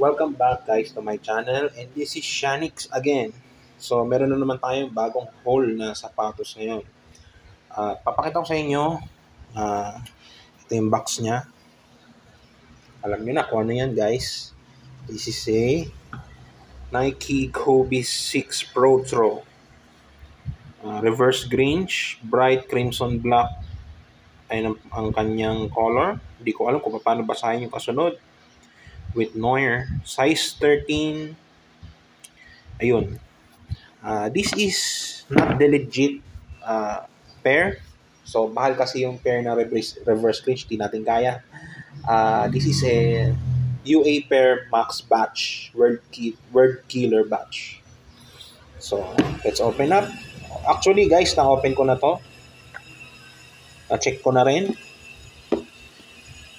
Welcome back guys to my channel, and this is Shanix again. So meron na naman tayong bagong haul na sapatos ngayon. Papakita ko sa inyo, ito yung box nya. Alam niyo na kung ano yan guys. This is a Nike Kobe 6 Pro Throw. Reverse greenish, bright crimson black ay ang kanyang color. Hindi ko alam kung paano basahin yung kasunod. With Neuer, size 13. Ayun. This is not the legit pair. So, mahal kasi yung pair na reverse clinch. Di natin kaya. This is a UA pair max batch. World killer batch. So, let's open up. Actually, guys, na-open ko na to. Na-check ko na rin.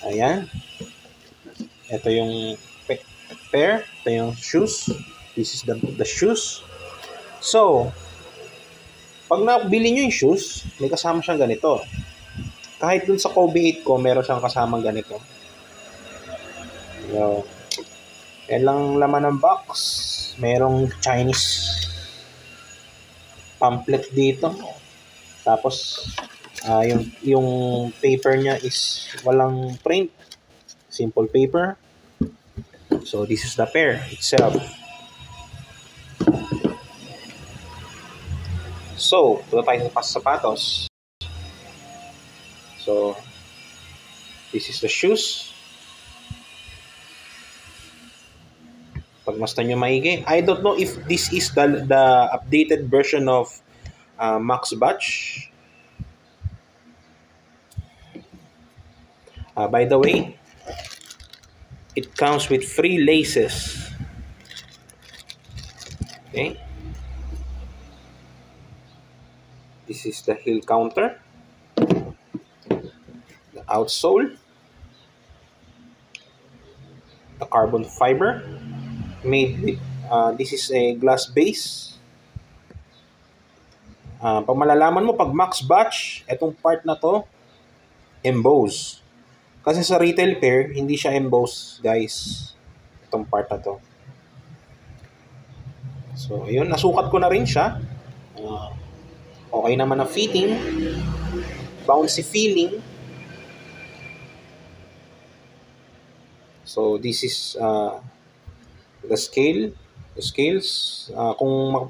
Ayan. Ito yung pair. Ito yung shoes. This is the shoes. So, pag nabili nyo yung shoes, may kasama siyang ganito. Kahit dun sa Kobe 8 ko, meron siyang kasamang ganito. So, yan lang laman ng box. Merong Chinese pamphlet dito. Tapos, yung paper niya is walang print. Simple paper. So, this is the pair itself. So, punta tayo sa sapatos. So, this is the shoes. Pagmasdan nyo maigi. I don't know if this is the updated version of Max Batch. By the way, it comes with free laces. Okay. This is the heel counter. The outsole. The carbon fiber. Made with, this is a glass base. Pag malalaman mo, pag Max Batch, itong part na to, emboss. Kasi sa retail pair, hindi siya emboss, guys. Itong part na to. So, ayun, nasukat ko na rin siya. Okay naman ang fitting. Bouncy feeling. So, this is the scale. The scales. Kung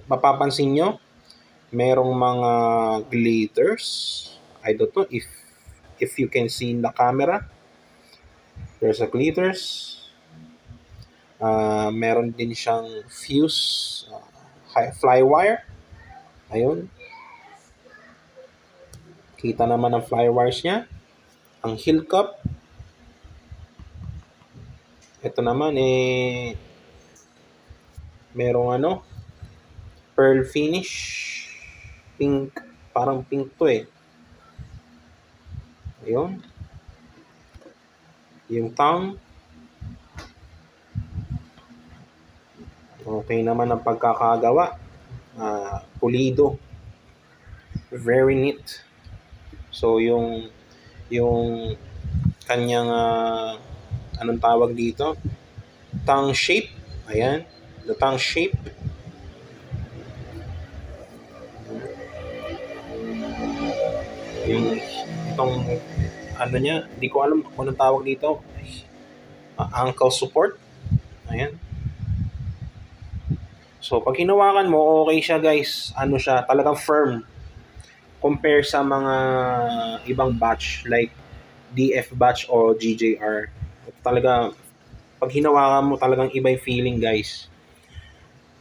mapapansin nyo, merong mga glitters. I don't know if you can see in the camera. There's a glitters. Meron din siyang fuse fly wire. Ayun. Kita naman ang fly wires niya. Ang heel cup. Ito naman merong pearl finish. Pink. Parang pink to Ayun. Yung tongue. Okay naman ang pagkakagawa. Pulido. Very neat. So, yung kanyang anong tawag dito? Tongue shape. Ayan. The tongue shape. Itong niya, di ko alam kung anong tawag dito. Ankle support. Ayan. So, pag hinawakan mo, okay siya guys. Siya, talagang firm. Compare sa mga ibang batch like DF batch o GJR. Talaga, pag hinawakan mo, talagang iba yung feeling guys.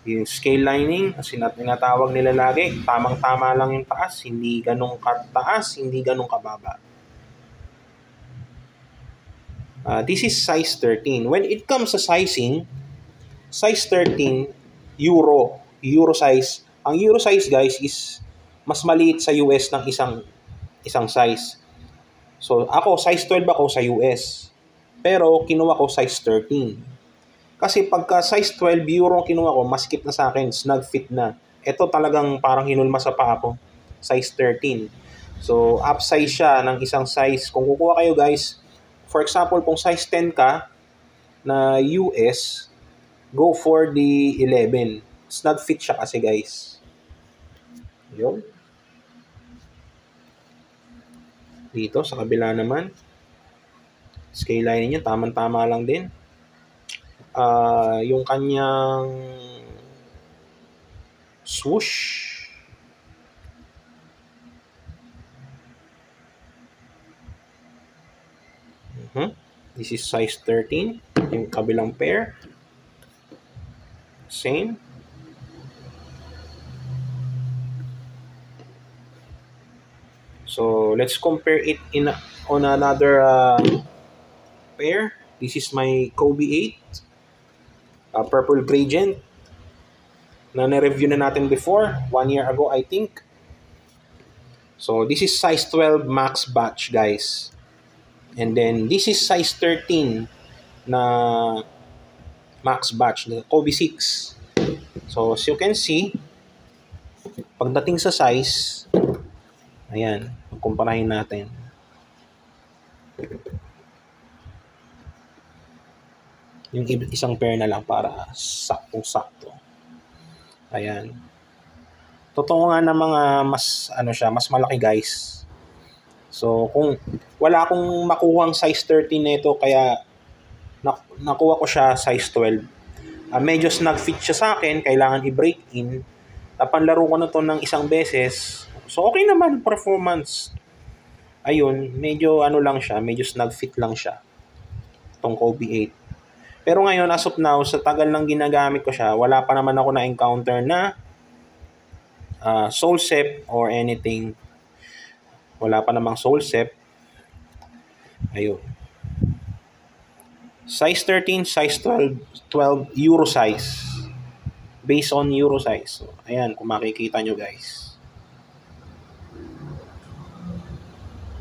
Yung scale lining, kasi natawag nila lagi, tamang-tama lang yung taas, hindi ganong kataas, hindi ganong kababa. This is size 13. When it comes sa sizing, size 13, Euro size. Ang Euro size guys is mas maliit sa US ng isang size. So ako, size 12 ako sa US. Pero kinuha ko size 13. Kasi pagka size 12 Euro kinuha ko, masikip na sa akin, snug fit na. Ito talagang parang hinulma sa paa ko. Size 13. So, upsize siya ng isang size. Kung kukuha kayo guys, for example, kung size 10 ka, na US, go for the 11. Snug fit siya kasi, guys. Yun. Dito, sa kabila naman. Skyline niya, tamang-tama lang din. Yung kanyang swoosh. This is size 13. Yung kabilang pair. Same. So, let's compare it on another pair. This is my Kobe 8. Purple gradient. Na na-review na natin before. 1 year ago, I think. So, this is size 12 max batch, guys. And then, this is size 13 na max batch, na Kobe 6. So, as you can see, pagdating sa size, ayan, kumparahin natin. Yung isang pair na lang para saktong-sakto. Ayan. Totoo nga na mga mas malaki, guys. So, kung wala akong makuhang size 13 nito, kaya nakuha ko siya size 12. Medyo snug fit siya sa akin, kailangan i-break in. Napanlaro ko na to ng isang beses. So, okay naman performance. Ayun, medyo lang siya, medyo snug fit lang siya. Itong Kobe 8. Pero ngayon, as of now, sa tagal ng ginagamit ko siya, wala pa naman ako na-encounter na sole sep or anything. Wala pa namang sole sep. Ayun. Size 13, size 12 Euro size. Based on Euro size. So, ayan, kung makikita nyo, guys.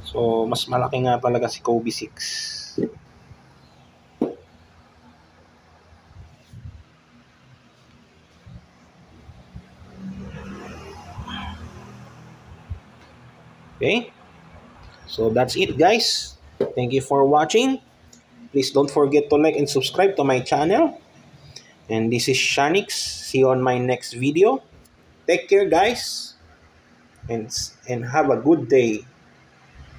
So, mas malaki nga talaga si Kobe 6. Okay? So, that's it, guys. Thank you for watching. Please don't forget to like and subscribe to my channel. And this is Shanix. See you on my next video. Take care, guys. And have a good day.